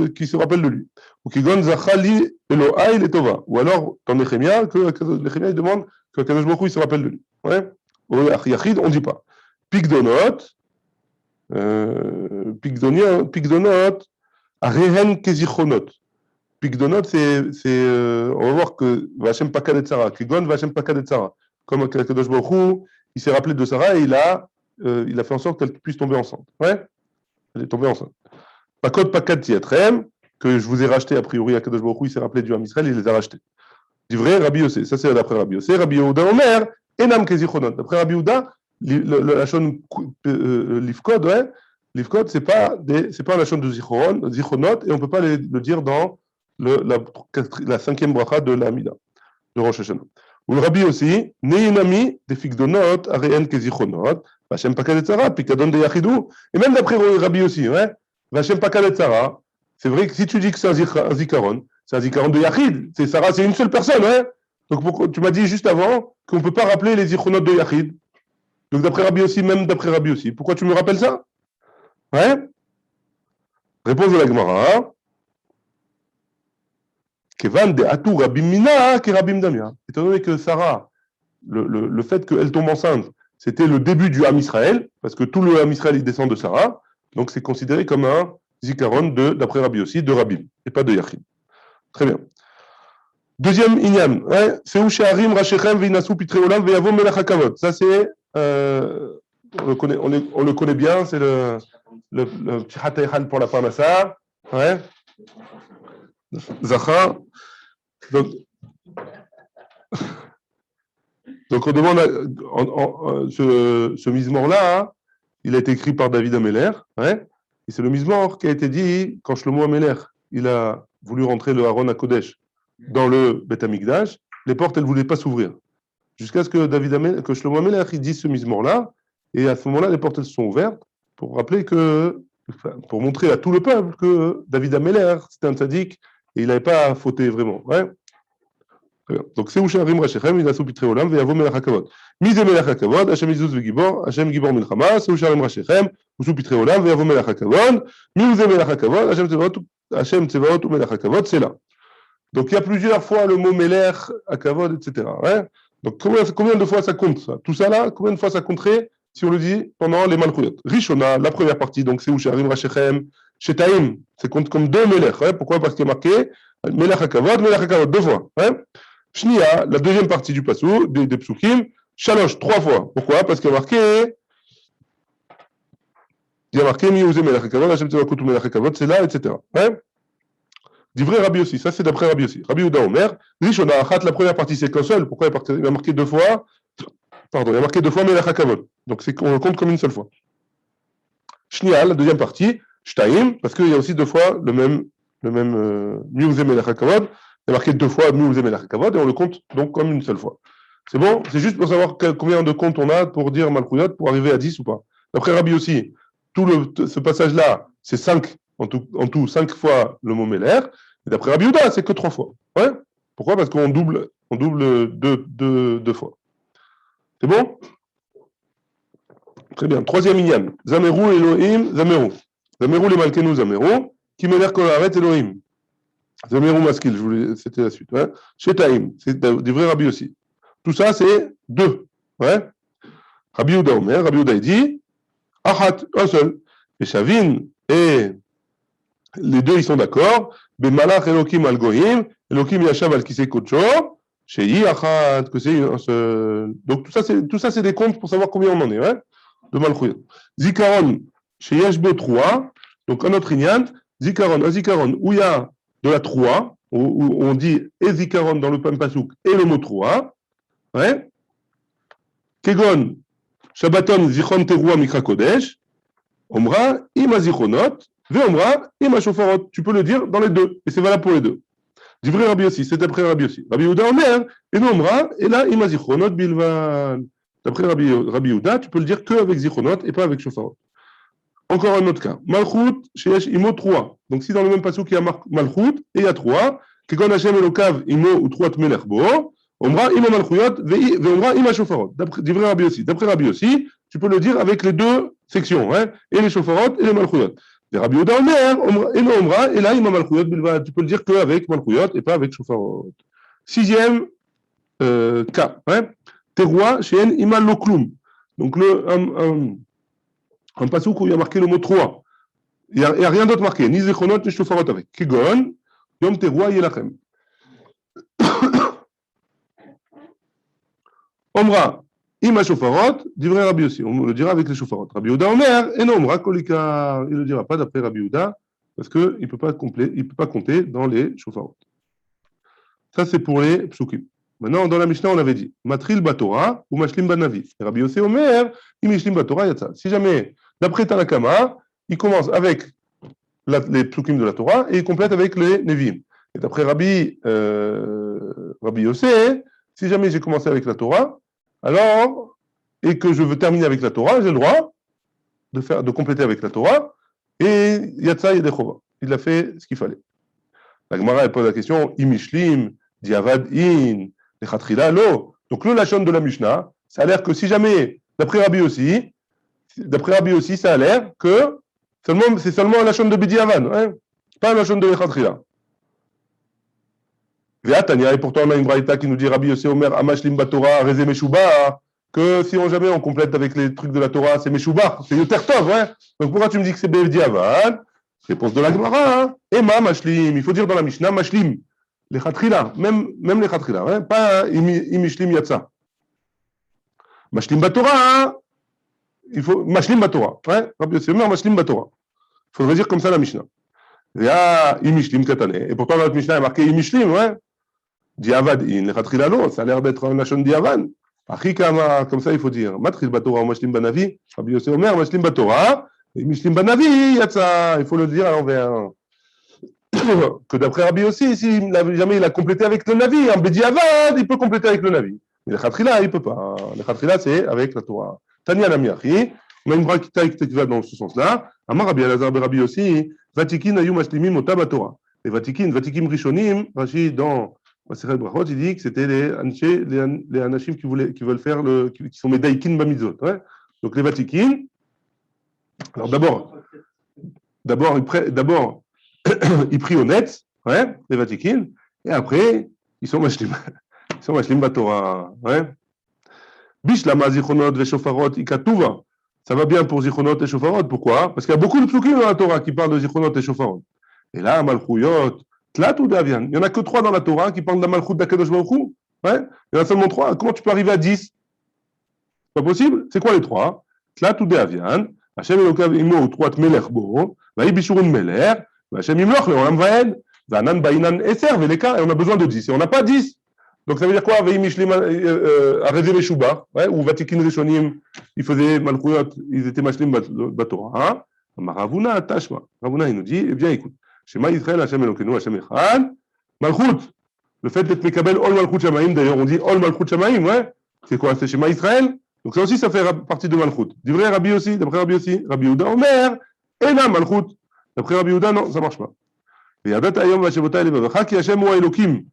qu'il se rappelle de lui. Ou Kegon Zachali Elohai Letova. Ou alors, dans Nehemia, que Nehemia demande que Kadosh Baruch Hu, il se rappelle de lui. Ouais. Au Yachid, on ne dit pas. Pigdonot, Arehen Kezichonot. Pigdonot, on va voir que Vachem Pakad et Sarah, Kegon Vachem Pakad et Sarah. Comme Kadosh Baruch Hu, il s'est rappelé de Sarah et il a fait en sorte qu'elle puisse tomber enceinte. Ouais. Elle est tombée enceinte. Pakod Pakad Tietrem, que je vous ai racheté a priori à Kadosh Baruch Hu, il s'est rappelé du Ham Israël, il les a rachetés. Du vrai, Rabbi Yossé, ça c'est d'après Rabbi Yossé. Rabbi Yehuda Omer, Enam Kezichonot. D'après Rabbi Yehuda, la chaîne Livkod, ouais, Livkod, c'est pas la chaîne de Zichonot, et on ne peut pas le dire dans la cinquième bracha de la Hamida, de Rosh Hashanah. Ou le Rabbi aussi, Neinami, des Figdonot, Areen Kezichonot, Vachem Pakad et Sarah, Pikadon de Yachidou, et même d'après Rabbi aussi, ouais, Vachem Pakad et Sarah, c'est vrai que si tu dis que c'est un Zikaron, c'est un Zikaron de Yachid, c'est Sarah, c'est une seule personne, ouais. Donc tu m'as dit juste avant qu'on ne peut pas rappeler les Zichonot de Yachid. Donc d'après Rabbi aussi, même d'après Rabbi aussi. Pourquoi tu me rappelles ça? Ouais. Réponse de la Gemara. Kevan de Atou Rabim Mina, ke Rabim Damia. Étant donné que Sarah, le fait qu'elle tombe enceinte, c'était le début du Ham Israël, parce que tout le Ham Israël il descend de Sarah, donc c'est considéré comme un Zikaron d'après Rabbi aussi, de Rabim, et pas de Yachid. Très bien. Deuxième Inyan, ouais, c'est où Sheharim Rachechem Vinasu Pitre Olam Veyavo Melech HaKavod. Ça c'est, on le connaît bien, c'est le petit Hatayhan pour la Parnassa, ouais. Zachar. Donc on demande ce Mizmor-là, hein, il a été écrit par David Ameller, ouais, et c'est le Mizmor qui a été dit quand Shlomo Ameller il a voulu rentrer le Aaron à Kodesh dans le Beth Amikdash, les portes elles ne voulaient pas s'ouvrir. Jusqu'à ce que Shlomo Ameller il dise ce Mizmor-là, et à ce moment-là les portes elles se sont ouvertes pour rappeler pour montrer à tout le peuple que David Ameller c'était un tzaddik et il n'avait pas fauté vraiment. Ouais. Donc c'est où Sheharim Rachechem, il a soupitré Olam, Veyavo Melech HaKavod. Mise Melech HaKavod, Hashem Izuz Vegibor, Hashem Gibor Milchama, c'est où Sheharim Rachechem, ou soupitré Olam, Veyavo Melech HaKavod, Mise Melech HaKavod, Hashem Tzevaot ou Melech HaKavod, c'est là. Donc il y a plusieurs fois le mot Melech HaKavod, etc. Ouais. Donc combien de fois ça compte ça? Tout ça là, combien de fois ça compterait si on le dit pendant les Malchuyot? Rishona, la première partie, donc c'est où Sheharim Rachechem, Shetaim, c'est compte comme deux Melech. Ouais. Pourquoi? Parce qu'il y a marqué Melech HaKavod, deux fois. Ouais. Shnia, la deuxième partie du Passou, des Psukim, Shalosh, trois fois. Pourquoi? Parce qu'il y a marqué Miyouzé Melech HaKavod, Hashem Tzevakot ou Melech HaKavod, c'est là, etc. Ouais. Dit vrai Rabbi aussi, ça c'est d'après Rabbi aussi. Rabbi Yehuda Omer, Rishona Achat, la première partie c'est qu'un seul. Pourquoi? Parce qu'il a marqué deux fois, Melech HaKavod. Donc on le compte comme une seule fois. Shnia, la deuxième partie, Shtaim, parce qu'il y a aussi deux fois le même Miuzé Melech HaKavod. Il y a marqué deux fois Miuzé Melech HaKavod et on le compte donc comme une seule fois. C'est bon? C'est juste pour savoir combien de comptes on a pour dire Malchuyot, pour arriver à 10 ou pas. D'après Rabbi aussi, ce passage-là, c'est 5, en tout 5 fois le mot Meler. Et d'après Rabbi Yehuda, c'est que 3 fois. Ouais? Pourquoi? Parce qu'on double deux fois. C'est bon? Très bien. Troisième Inyan. Zameru Elohim, Zameru. Zameru les Malkenu, Zameru. Qui Meler Kolaret Elohim. Zameru Maskil, c'était la suite. Ouais? Shetaim, c'est du vrai Rabbi aussi. Tout ça, c'est 2. Ouais? Rabbi Yehuda Omer, Rabbi Yehuda dit Achat, un seul. Et Shavin, et les deux, ils sont d'accord. Bemalach Elokim al Goyim, Elokim Yashav al Kisei Kocho, Shei Achat, que c'est un seul. Donc tout ça, c'est des comptes pour savoir combien on en est, ouais? De Malchuyot. Zikaron, chez Yashbo 3, donc un autre Inyan, Zikaron, un Zikaron, où il y a de la 3, où on dit et Zikaron dans le Pampasuk et le mot 3, ouais? Kegon, Shabbaton, Zichron Teroua Mikra Kodesh, Omra, Ima Zichronot, Ve Omra, Ima Shofarot. Tu peux le dire dans les deux, et c'est valable pour les deux. Divrei Rabbi aussi, c'est d'après Rabbi aussi. Rabbi Yehuda Omer, et non Omra, et là, Ima Zichronot Bilvan. D'après Rabbi Yehuda, tu peux le dire qu'avec Zichronot et pas avec Shofarot. Encore un autre cas. Malchut, Sheyesh Imo 3. Donc si dans le même passage il y a Malchut, et il y a 3, Kegon Hashem Elokav Imo ou 3 Tmelerbo, Omra Ima Malchuyot, Ve Omra Ima Shofarot. Divrei Rabbi aussi. D'après Rabbi aussi, tu peux le dire avec les deux sections, hein, et les Shofarot et les Malchuyot. Et Rabbi Yehuda Omer, et non Omra, et là Ima Malchuyot Bilvad. Tu peux le dire qu'avec Malchuyot et pas avec Shofarot. Sixième cas, hein. Teroua, Sheyen Ima Loklum. Donc un passage où il y a marqué le mot 3. Il n'y a rien d'autre marqué, ni Zechonot, ni Shofarot avec. Kegon, Yom Teroua Yelachem. Omra, Ima Shofarot, divrei Rabbi aussi. On le dira avec les Shofarot. Rabbi Yehuda Omer, et non Omra Kolika. Il ne le dira pas d'après Rabbi Yehuda, parce qu'il ne peut pas compter dans les Shofarot. Ça, c'est pour les psukim. Maintenant, dans la Mishnah, on avait dit Matril Batora ou Mashlim Banavi. Et Rabbi Yossi Omer, Imishlim Batora Yatsa. Si jamais, d'après Tanakama, il commence avec les psukim de la Torah et il complète avec les Nevim. Et d'après Rabbi Yossi, si jamais j'ai commencé avec la Torah, alors, et que je veux terminer avec la Torah, j'ai le droit de compléter avec la Torah, et Yatsa Yedechova. Il a fait ce qu'il fallait. La Gemara pose la question Imishlim, Diavad In, Lechatchila Lo. Donc le Lachon de la Mishnah, ça a l'air que si jamais, d'après Rabbi aussi, ça a l'air que c'est seulement un Lachon de Bidiavad, hein, pas un Lachon de Lechatchila. Et pourtant on a une braïta qui nous dit Rabbi Yossi Omer Amashlim Batora Reze Meshuba, que si jamais on complète avec les trucs de la Torah, c'est Meshuba, c'est Yoter Tov, hein. Donc pourquoi tu me dis que c'est Bidiavad? Réponse de la Gemara, hein. Ema Mashlim, il faut dire dans la Mishnah Mashlim, les Khatrila, même les Khatrila, hein, pas Imishlim Yatsa. Mashlim Batora, hein. Il faut Mashlim Batora, hein. Rabbi Yossi Omer Mashlim Batora. Il faudrait dire comme ça la Mishnah. Imishlim Katane. Et pourtant dans notre Mishnah il est marqué Imishlim, ouais. Diavad in, les Khatrila lo, ça a l'air d'être un Lachon Diavan. Achikama, comme ça il faut dire. Matril Batora, Mashlim Banavi, Rabbi Yossi Omer Mashlim Batora. Mishlim Banavi, Yatsa, il faut le dire à l'envers. Que d'après Rabbi aussi, si jamais il a complété avec le Navi, en Bediavad, il peut compléter avec le Navi. Mais le Khatrila, il ne peut pas. Le Khatrila, c'est avec la Torah. Tania Namiachi, on a une braquita qui va dans ce sens-là. Amar Rabbi Elazar Rabbi aussi, Vatikin ayum ashlimim ota Torah. Les Vatikim Rishonim, Rashi dans Masechet Brachot, il dit que c'était les Anashim qui veulent faire qui sont Medaikin Bamitzot. Ouais. Donc les Vatikim, alors d'abord, ils prient au net, ouais, les Vatikim, et après, ils sont Mashlim Batora. Ouais. Bishlama Zichronot ve Shofarot ikatuva. Ça va bien pour Zichronot et Shofarot. Pourquoi? Parce qu'il y a beaucoup de psukim dans la Torah qui parlent de Zichronot et Shofarot. Et là, Malchuyot, Tlat ou Davian. Il n'y en a que 3 dans la Torah qui parlent de la Malchut d'Akadosh Baruch Hu. Ouais. Il y en a seulement 3. Comment tu peux arriver à 10? C'est pas possible. C'est quoi les 3? Tlat ou Davian. Hashem Elokav Imo ou 3 Melerbo. Vaï Bishurun Meler. Hashem Imloch, le Olam Vaed. Vanan Bainan Eser, Veleka. Et on a besoin de 10. Et on n'a pas 10. Donc ça veut dire quoi? Vaï Mishlim Areze Meshuba. Ou Vatikin Rishonim. Ils faisaient Malchuyot. Ils étaient Mashlim Batora. Ravuna, Tashma. Ravuna, il nous dit, eh bien, écoute, Shema Israël, Hashem Elokeinu, Hashem Echad, Malchut. Le fait d'être Mekabel, Ol Malchut Shamaim, d'ailleurs, on dit Ol Malchut Shamaim, ouais. C'est quoi? C'est Shema Israël. Donc, ça aussi, ça fait partie de Malchut. D'après Rabbi aussi, Rabbi Yehuda Omer, Ena Malchut. D'après Rabbi Yehuda, non, ça marche pas. Ve'yadat hayom v'ashevota elevavecha ki Hashem hu Elokim.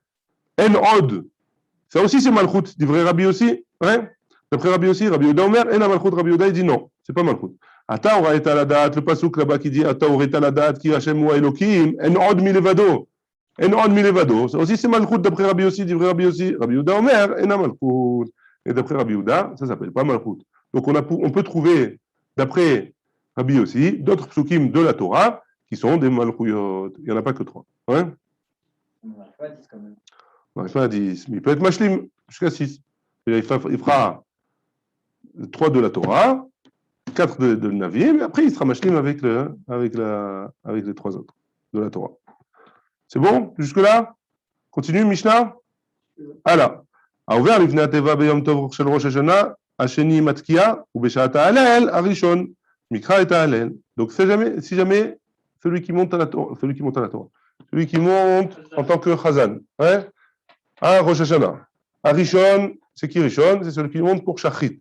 En od. Ça aussi, c'est Malchut. D'après Rabbi aussi, ouais. D'après Rabbi aussi, Rabbi Yehuda Omer, Ena Malchut. Rabbi Yehuda, il dit non, c'est pas Malchut. Ata aura été à la date, le pasuk là-bas qui dit Ata aura été à la date ki Hashem hu Elokim. En od milevado. En od milevado. Ça aussi, c'est Malchut. D'après Rabbi aussi, d'après Rabbi aussi. Rabbi Yehuda Omer, Ena Malchut. Et d'après Rabbi Yehuda, ça s'appelle pas Malchut. Donc on peut trouver, d'après Rabbi aussi, d'autres psukim de la Torah qui sont des Malchuyot. Il n'y en a pas que 3. Ouais? On n'arrive pas à 10 quand même. On n'arrive pas à 10. Mais il peut être mashlim jusqu'à 6. Il fera 3 de la Torah, 4 de Navim, et après il sera mashlim avec les 3 autres de la Torah. C'est bon? Jusque-là? Continue, Mishnah? Allah. העובר לפני התיבה ביום טוב של ראש השנה, השני מתקיע, ובשעת ההלל, הראשון מקרא את ההלל. Donc si jamais celui qui monte à la Torah, celui qui monte en tant que chazan, ouais, à Rosh Hashanah. Arishon, c'est qui Rishon? C'est celui qui monte pour Shachrit.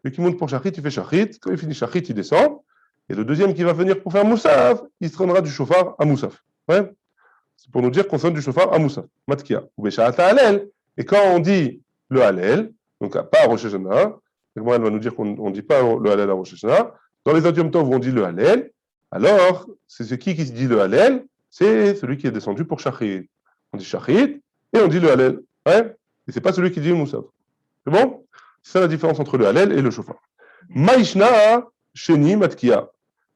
Celui qui monte pour Shachrit, il fait Shachrit. Quand il finit Shachrit, il descend. Et le deuxième qui va venir pour faire Moussaf, il se rendra du shofar à Moussaf. Ouais? C'est pour nous dire qu'on sonne du shofar à Moussaf. Matkia. Ubeshat Hallel. Et quand on dit le Hallel, donc pas à Rosh Hashanah, elle va nous dire qu'on ne dit pas le Hallel à Rosh Hashanah. Dans les autres Yom Tov où on dit le Hallel, alors c'est qui se dit le Hallel? C'est celui qui est descendu pour Shachrit. On dit Shachrit et on dit le Hallel. Ouais? Et c'est pas celui qui dit Moussaf. C'est bon? C'est ça la différence entre le Hallel et le shofar. Maïshna Sheni Matkia.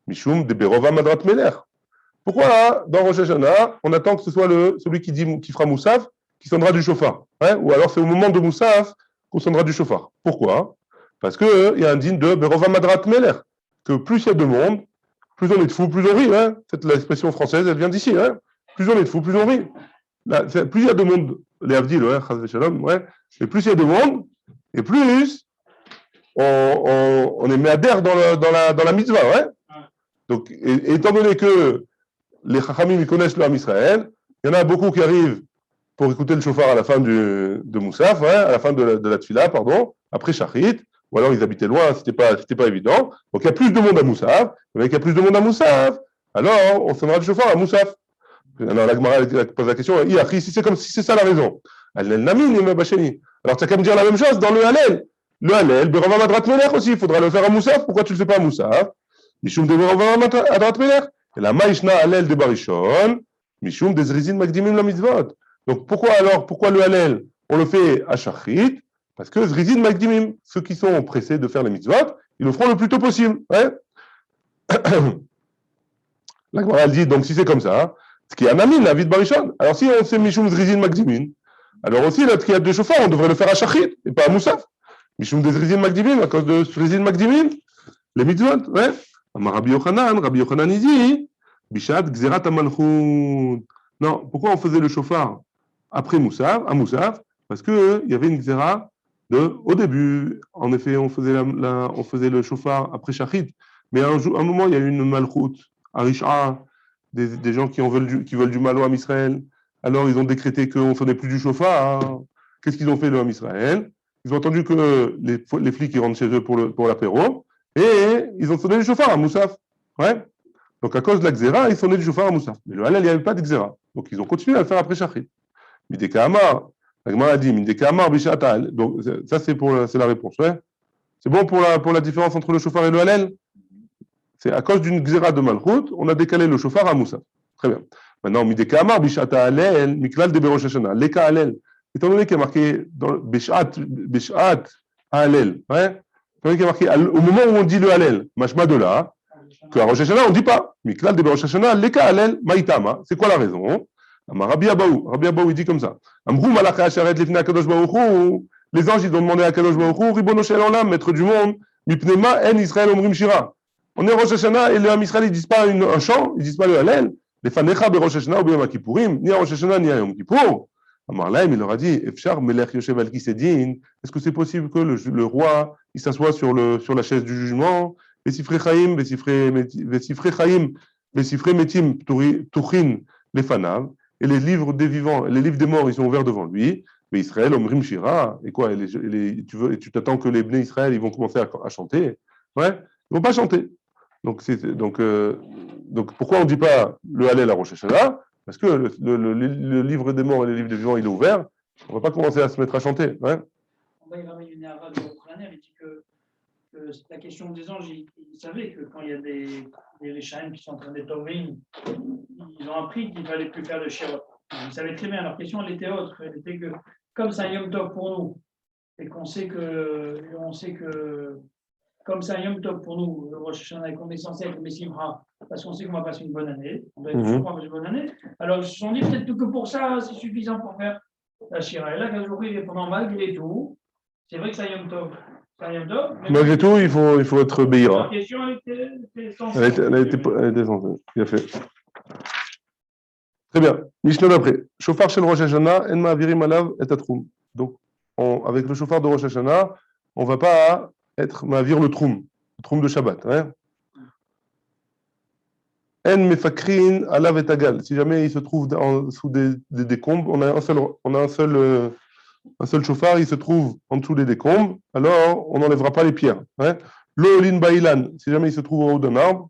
Mishum de Berova Madrat Meler. Pourquoi dans Rosh Hashanah, on attend que ce soit celui qui fera Moussaf qui sonnera du shofar, hein? Ou alors c'est au moment de Moussaf qu'on sonnera du shofar. Pourquoi? Parce qu'il y a un digne de Berova Madrat Meler, que plus il y a de monde, plus on est de fous, plus on rit. Hein? L'expression française, elle vient d'ici. Hein? Plus on est de fous, plus on rit. Là, plus il y a de monde, les Avdil, ouais, ouais, et plus il y a de monde, et plus on est méadère dans la mitzvah. Ouais? Donc, et étant donné que les Chachamim ils connaissent le Ham Israël, il y en a beaucoup qui arrivent pour écouter le shofar à la fin de Moussaf, ouais, à la fin de la Tfila, pardon, après Shachrit, ou alors ils habitaient loin, c'était pas évident. Donc il y a plus de monde à Moussaf, mais qu'il y a plus de monde à Moussaf, alors on sonnera le shofar à Moussaf. Alors la Gemara pose la question, si c'est ça la raison, alors tu as qu'à me dire la même chose dans le Hallel. Le Hallel, Berova Madrat Meler aussi, il faudra le faire à Moussaf, pourquoi tu ne le fais pas à Moussaf? Mishum de Berova Madrat Meler. Et la Maïshna Hallel de Barishon, Mishum des Zrizin Magdimim la mitzvot. Donc pourquoi le Hallel? On le fait à Shachrit, parce que Zrizin Magdimim, ceux qui sont pressés de faire les mitzvot, ils le feront le plus tôt possible. Ouais? La Gemara dit, donc si c'est comme ça, ce qui est Anamin, la vie de Barishon. Alors si on fait Mishum Zrizin Magdimin, alors aussi, là, ce qu'il y a de chauffard, on devrait le faire à Shachrit, et pas à Moussaf. Mishum des Zrizin Magdimim, à cause de Zrizin Magdimim, les mitzvot, ouais. Rabbi Yochanan, il dit, Bishat Gzerat Amalchut. Non, pourquoi on faisait le chauffard après Moussaf, à Moussaf? Parce qu'il y avait une Gzera au début. En effet, on faisait le chauffard après Shachrit. Mais un moment, il y a eu une Malchut, Arisha, des gens qui veulent du mal au Ham Israël. Alors, ils ont décrété qu'on ne sonnait plus du chauffard. Qu'est-ce qu'ils ont fait, le Ham Israël? Ils ont entendu que les flics ils rentrent chez eux pour l'apéro. Et ils ont sonné du chauffard à Moussaf. Ouais. Donc, à cause de la Gzera, ils sonnaient du chauffard à Moussaf. Mais le Hallel, il n'y avait pas de Gzera. Donc, ils ont continué à le faire après Shachrit. Mideka Amar, la Gemara a dit, Mideka Amar Bishat Hallel. Donc, ça, c'est la réponse. Ouais. C'est bon pour la différence entre le chauffard et le Hallel? C'est à cause d'une Gzera de Malchut, on a décalé le chauffard à Moussaf. Très bien. Maintenant, Mideka Amar Bishat Hallel, Miklal de Berosh Hashanah, Leka Hallel. Étant donné qu'il y a marqué dans Bishat Hallel, ouais. Étant donné qu'il y a marqué au moment où on dit le Hallel, Mashma de là, qu'à Rosh Hashanah, on ne dit pas. Miklal de Rosh Hashanah, Leka Hallel, Maïtama. C'est quoi la raison? Rabbi Abaou, il dit comme ça. Les anges, ils ont demandé à Kadosh Baruch Hu, Ribono shel olam, maître du monde, Mipnema en Israël omrim shira. On est Rosh Hashanah et le Ham Israël, ils ne disent pas un chant, ils ne disent pas le Hallel. Les fanecha be Rosh Hashanah ou be Yom Kippourim, ni à Rosh Hashanah ni à Yom Kippour. Amar Laim, il leur a dit, Efshar melech yoshev al kisedin. Est-ce que c'est possible que le roi, il s'assoit sur la chaise du jugement? Vesifre Chaim, Vesifre Chaim, Vesifre Metim, Tuchin, les Fanav, et les livres des vivants, les livres des morts, ils sont ouverts devant lui. Mais Israël, Omrim Shira, et quoi, tu t'attends que les Bnei Israël, ils vont commencer à chanter? Ouais, ils vont pas chanter. Donc pourquoi on ne dit pas le Hallel à Rosh Hashanah? Parce que le livre des morts et le livre des vivants, il est ouvert. On ne va pas commencer à se mettre à chanter. Ouais. Il ramène une Hara de Rokhraner, il dit que la question des anges, il savait que quand il y a des Réchaim qui sont en train d'être Tovim, ils ont appris qu'il ne fallait plus faire de Shirot. Ils savaient très bien, leur question, elle était autre. Elle était que, comme c'est un Yom Tov pour nous, et qu'on sait que, comme c'est un Yom Tov pour nous, le Rosh Hashanah, et qu'on est censé être Messimra, parce qu'on sait qu'on va passer une bonne année, on doit être toujours passer une bonne année, alors ils se sont dit peut-être que pour ça, c'est suffisant pour faire la Shira. Et là, quand il est pendant malgré tout, c'est vrai que c'est un Yom Tov. Malgré tout, il faut être Beira. La question, elle était censée. Elle était censée. Il a fait. Très bien. Mishnah d'après. Shofar shel Rosh Hashanah, en ma'avirim alav et atrum. Donc, avec le shofar de Rosh Hashanah, on ne va pas être ma'avir le troum de Shabbat. Hein? En mefakrin alav et agal. Si jamais il se trouve sous des décombres, on a un seul chauffard, il se trouve en dessous des décombres, alors on n'enlèvera pas les pierres. Hein. Le olin bailan, si jamais il se trouve en haut d'un arbre,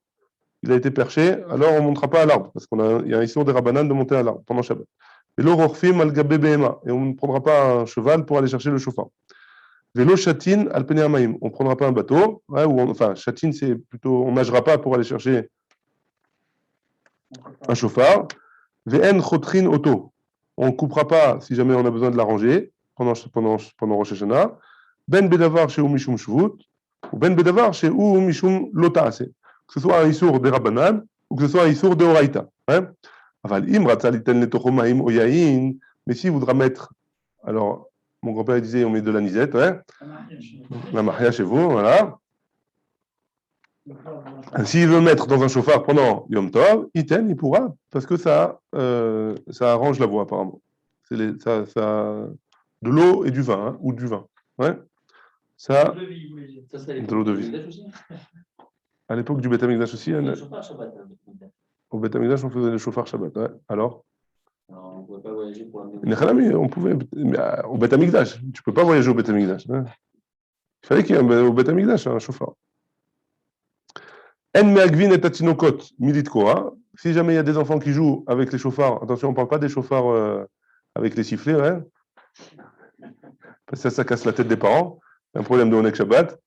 il a été perché, alors on ne montera pas à l'arbre, parce qu'il y a un issur des Rabbanan de monter à l'arbre pendant Shabbat. Et le rorfim al gabé behema, et on ne prendra pas un cheval pour aller chercher le chauffard. Vélo chatin al pene amaim, on ne prendra pas un bateau, hein, enfin chatin c'est plutôt, on ne nagera pas pour aller chercher un chauffard. V'en chotrin auto, on ne coupera pas si jamais on a besoin de l'arranger pendant Rosh Hashanah. Ben bedavar chez mishum shvut, ou ben bedavar chez mishum lotaase. Que ce soit un issour de Rabbanan ou que ce soit un issour de Horaïta. Hein? Mais s'il voudra mettre, alors mon grand-père disait on met de la nisette, hein? La mahia chez vous, voilà. S'il veut mettre dans un chauffard pendant Yom Tov, il pourra, parce que ça arrange la voix apparemment. C'est de l'eau et du vin, hein, ou du vin. Ouais? Ça, de l'eau de vie. À l'époque du Beth Amikdash aussi, au Beth Amikdash, on faisait le chauffard Shabbat. Ouais. Alors on ne pouvait pas voyager pour amener. On pouvait. Au Beth Amikdash, tu ne peux pas voyager au Beth Amikdash. Hein. Il fallait qu'il y ait au Beth Amikdash un chauffard. En me'agvin et tatinokot milit kora. Si jamais il y a des enfants qui jouent avec les chauffards, attention, on ne parle pas des chauffards avec les sifflets, ouais. Parce que ça casse la tête des parents. C'est un problème de Oneg Shabbat.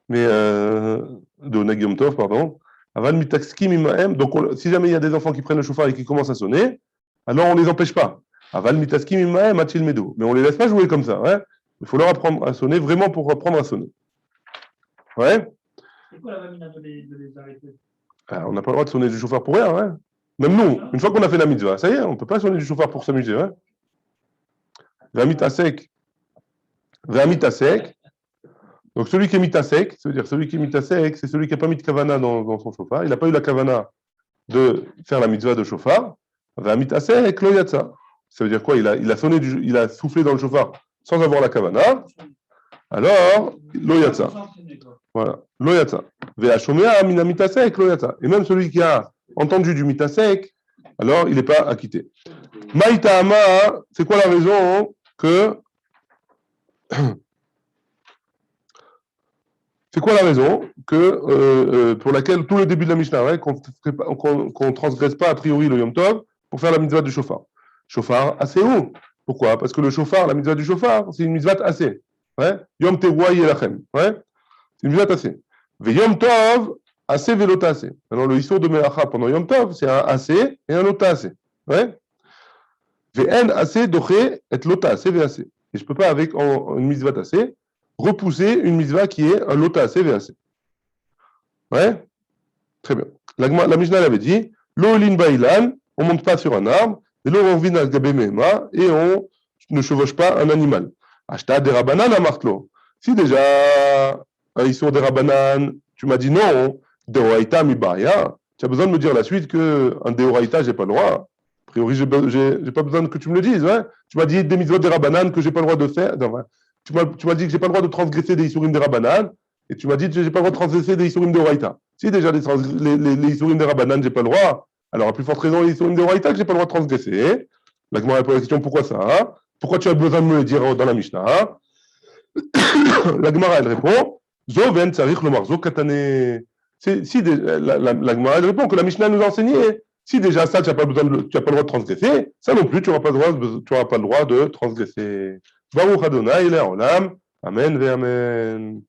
Mais de Oneg Yom Tov, pardon. Aval mitakskim imaem. Donc, si jamais il y a des enfants qui prennent le chauffard et qui commencent à sonner, alors on ne les empêche pas. Aval mitaskim imaem achil medo. Mais on ne les laisse pas jouer comme ça. Ouais. Il faut leur apprendre à sonner, vraiment pour apprendre à sonner. Ouais. C'est quoi la mamina de les arrêter? On n'a pas le droit de sonner du chauffard pour rien. Ouais. Même nous, une fois qu'on a fait la mitzvah, ça y est, on ne peut pas sonner du chauffard pour s'amuser. Ouais. Vamitasek. Donc celui qui est mitasek, c'est-à-dire celui qui est mitasek, c'est celui qui n'a pas mis de kavana dans son chauffard. Il n'a pas eu la kavana de faire la mitzvah de chauffard. Vamitasek lo yatsa. Ça veut dire quoi? Il a soufflé dans le chauffard sans avoir la kavana. Alors, lo yatsa. Voilà, lo yatsa. Ve'ashomea mina mitasek lo yatsa. Et même celui qui a entendu du mitasek, alors il n'est pas acquitté. Maïtama, c'est quoi la raison que c'est quoi la raison pour laquelle tout le début de la Mishnah, ouais, qu'on ne transgresse pas a priori le Yom Tov pour faire la mitzvah du chauffard? Chauffard assez haut. Pourquoi? Parce que le chauffard, la mitzvah du chauffard, c'est une mitzvah assez. Ouais? Yom Teruah Yelachem. Ouais? C'est une mitzvah assez. Ve Yom Tov, assez velota assez. Alors le issour de Melacha pendant Yom Tov, c'est un assez et un lota assez. Ouais? Ve en assez doché et lota assez ve assez. Et je ne peux pas, avec une mitzvah assez, repousser une mitzvah qui est un lota assez ve assez. Ouais? Très bien. La Mishnah avait dit, l'olin bailan, on ne monte pas sur un arbre, et l'orovin al gabé mehema, et on ne chevauche pas un animal. Ashta des rabanan à martlo. Si déjà, ils sont des rabanan, tu m'as dit non, deoraita mi baya, tu as besoin de me dire la suite qu'un deoraita, je n'ai pas le droit. A priori, je n'ai pas besoin que tu me le dises. Ouais? Tu m'as dit des mitzvot des rabanan que je n'ai pas le droit de faire. Non, ouais. Tu m'as dit que je n'ai pas le droit de transgresser des isurim des rabanan. Et tu m'as dit que je n'ai pas le droit de transgresser des Isurim de Oraïta. Si déjà les Isurim de Rabbanan, je n'ai pas le droit, alors à plus forte raison les Isurim de Oraïta que je n'ai pas le droit de transgresser. La Gemara répond à la question pourquoi ça? Pourquoi tu as besoin de me le dire dans la Mishnah? La Gemara elle répond Zo ven tsarich lomar zo katane. Si la Gemara elle répond que la Mishnah nous a enseigné. Si déjà ça, tu n'as pas le droit de transgresser, ça non plus, tu n'auras pas le droit de transgresser. Baruch Adonai, Olam. Amen ve amen.